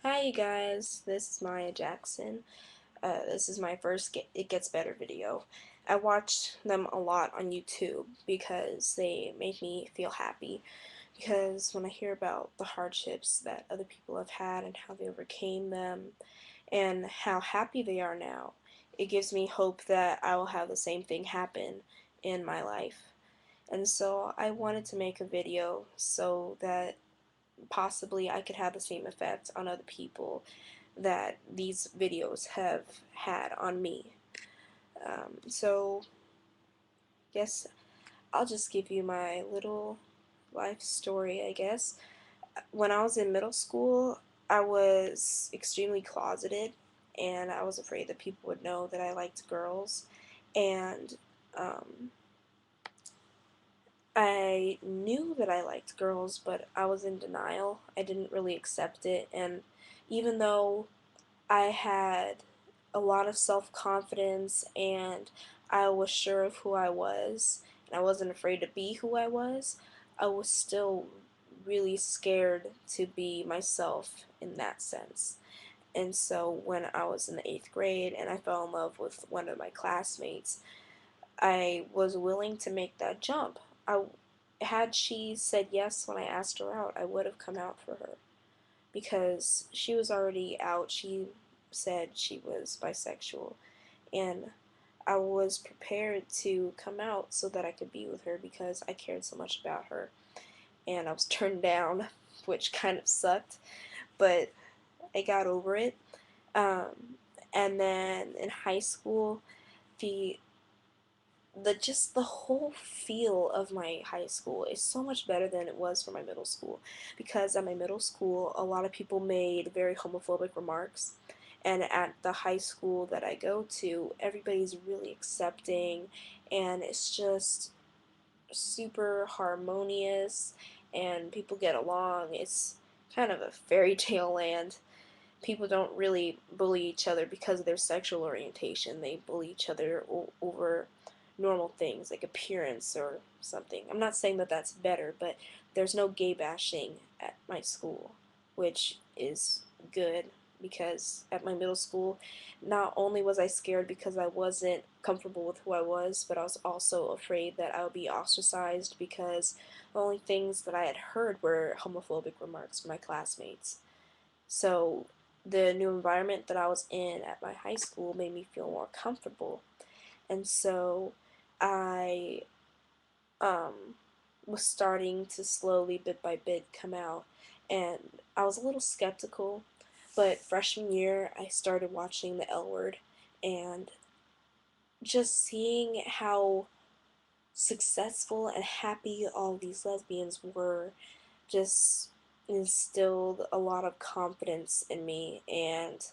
Hi you guys, this is Maya Jackson. This is my first It Gets Better video. I watched them a lot on YouTube because they make me feel happy. Because when I hear about the hardships that other people have had and how they overcame them and how happy they are now, it gives me hope that I will have the same thing happen in my life. And so I wanted to make a video so that possibly I could have the same effect on other people that these videos have had on me. So, guess I'll just give you my little life story, I guess. When I was in middle school, I was extremely closeted, and I was afraid that people would know that I liked girls. And um, I knew that I liked girls, but I was in denial. I didn't really accept it, and even though I had a lot of self-confidence and I was sure of who I was and I wasn't afraid to be who I was still really scared to be myself in that sense. And so when I was in the 8th grade and I fell in love with one of my classmates, I was willing to make that jump. Had she said yes when I asked her out, I would have come out for her because she was already out. She said she was bisexual, and I was prepared to come out so that I could be with her because I cared so much about her. And I was turned down, which kind of sucked, but I got over it. Um, and then in high school, the just the whole feel of my high school is so much better than it was for my middle school, because at my middle school a lot of people made very homophobic remarks, and at the high school that I go to everybody's really accepting, and it's just super harmonious and people get along. It's kind of a fairy tale land. People don't really bully each other because of their sexual orientation. They bully each other over normal things like appearance or something. I'm not saying that that's better, but there's no gay bashing at my school, which is good, because at my middle school, not only was I scared because I wasn't comfortable with who I was, but I was also afraid that I would be ostracized because the only things that I had heard were homophobic remarks from my classmates. So the new environment that I was in at my high school made me feel more comfortable. And so I um, was starting to slowly, bit by bit, come out. And I was a little skeptical, but freshman year I started watching The L Word, and just seeing how successful and happy all these lesbians were just instilled a lot of confidence in me and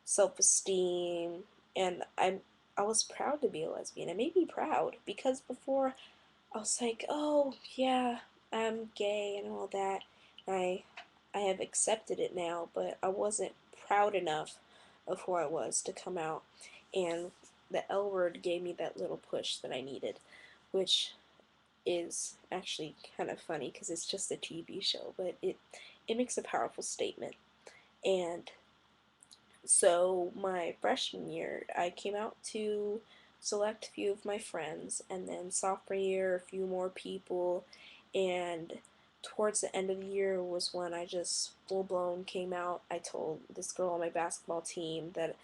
self-esteem, and I was proud to be a lesbian. It made me proud because before I was like, oh yeah, I'm gay and all that. I I have accepted it now, but I wasn't proud enough of who I was to come out, and the L Word gave me that little push that I needed, which is actually kind of funny because it's just a TV show, but it makes a powerful statement. And so my freshman year, I came out to select a few of my friends, and then sophomore year, a few more people, and towards the end of the year was when I just full blown came out. I told this girl on my basketball team that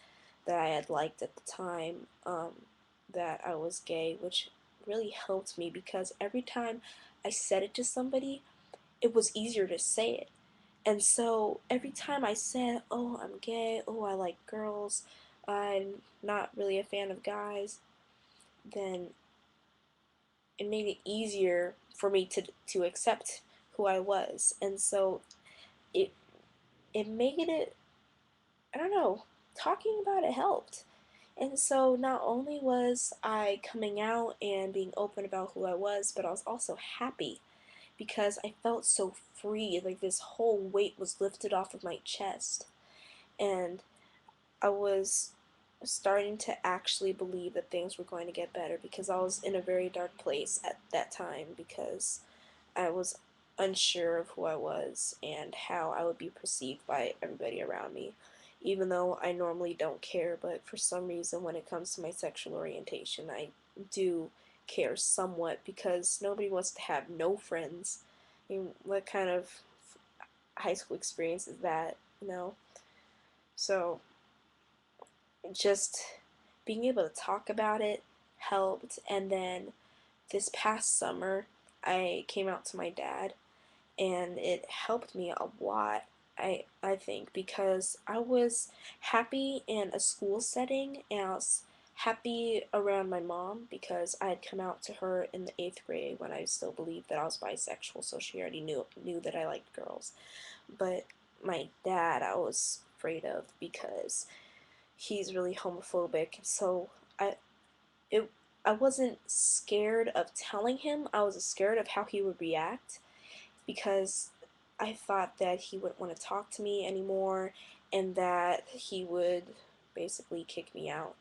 I had liked at the time, that I was gay, which really helped me because every time I said it to somebody, it was easier to say it. And so every time I said, oh, I'm gay, oh, I like girls, I'm not really a fan of guys, then it made it easier for me to accept who I was. And so it it made it, I don't know, talking about it helped. And so not only was I coming out and being open about who I was, but I was also happy because I felt so free, like this whole weight was lifted off of my chest. And I was starting to actually believe that things were going to get better because I was in a very dark place at that time because I was unsure of who I was and how I would be perceived by everybody around me, even though I normally don't care, but for some reason when it comes to my sexual orientation, I do care somewhat because nobody wants to have no friends. I mean, what kind of high school experience is that, you know? So just being able to talk about it helped. And then this past summer, I came out to my dad, and it helped me a lot. I think because I was happy in a school setting, and I was happy around my mom because I had come out to her in the 8th grade when I still believed that I was bisexual, so she already knew that I liked girls. But my dad I was afraid of because he's really homophobic. So I it I wasn't scared of telling him. I was scared of how he would react because I thought that he wouldn't want to talk to me anymore and that he would basically kick me out.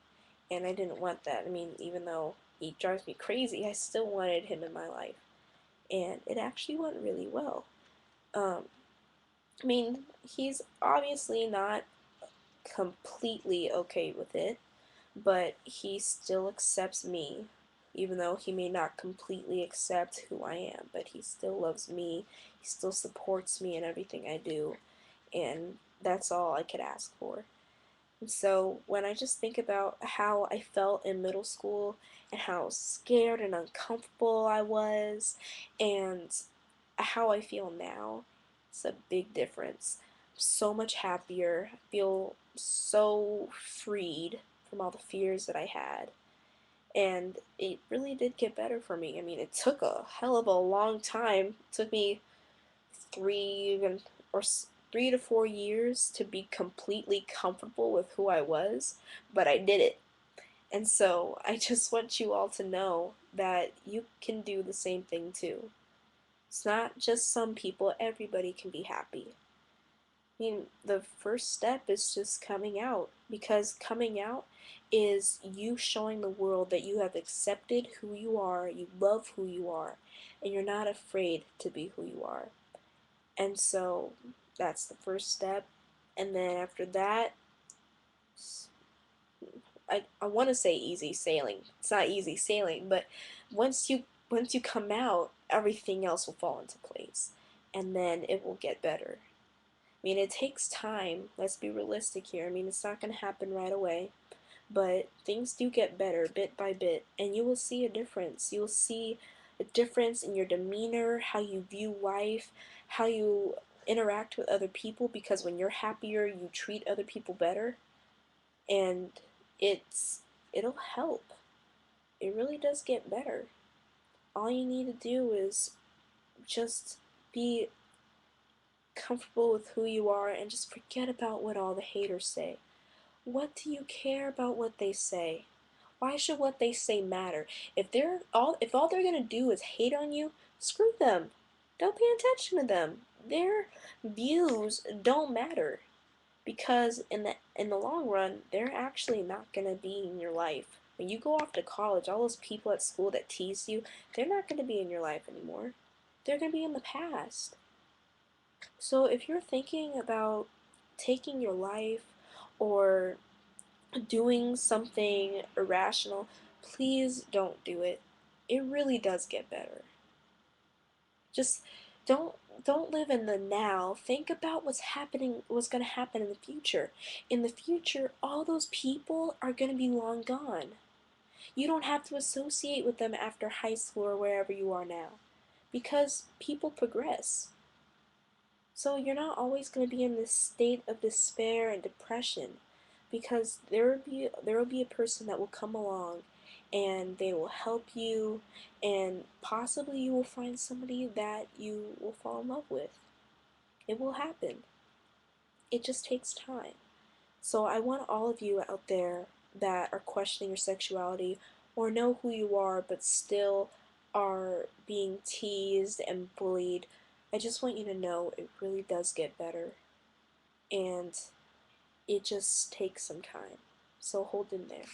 And I didn't want that. I mean, even though he drives me crazy, I still wanted him in my life. And it actually went really well. Um, I mean, he's obviously not completely okay with it, but he still accepts me, even though he may not completely accept who I am, but he still loves me, he still supports me in everything I do, and that's all I could ask for. And so when I just think about how I felt in middle school and how scared and uncomfortable I was and how I feel now, it's a big difference. I'm so much happier. I feel so freed from all the fears that I had. And it really did get better for me. I mean, it took a hell of a long time. It took me three even or 3 to 4 years to be completely comfortable with who I was, but I did it. And so I just want you all to know that you can do the same thing too. It's not just some people, everybody can be happy. I mean, the first step is just coming out, because coming out is you showing the world that you have accepted who you are, you love who you are, and you're not afraid to be who you are. And so that's the first step. And then after that, I want to say easy sailing. It's not easy sailing, but once you come out, everything else will fall into place, and then it will get better. I mean, it takes time. Let's be realistic here. I mean, it's not going to happen right away, but things do get better bit by bit, and you will see a difference. You will see a difference in your demeanor, how you view life, how you interact with other people, because when you're happier, you treat other people better, and it's it'll help. It really does get better. All you need to do is just be comfortable with who you are and just forget about what all the haters say. What do you care about what they say? Why should what they say matter? If all they're gonna do is hate on you, screw them. Don't pay attention to them. Their views don't matter, because in the long run, they're actually not gonna be in your life. When you go off to college, all those people at school that tease you, they're not gonna be in your life anymore. They're gonna be in the past. So if you're thinking about taking your life or doing something irrational, please don't do it. It really does get better. Just don't don't live in the now. Think about what's going to happen in the future. In the future, all those people are going to be long gone. You don't have to associate with them after high school or wherever you are now, because people progress. So you're not always going to be in this state of despair and depression, because there will be a person that will come along and they will help you, and possibly you will find somebody that you will fall in love with. It will happen. It just takes time. So I want all of you out there that are questioning your sexuality or know who you are but still are being teased and bullied, I just want you to know it really does get better, and it just takes some time. So hold in there.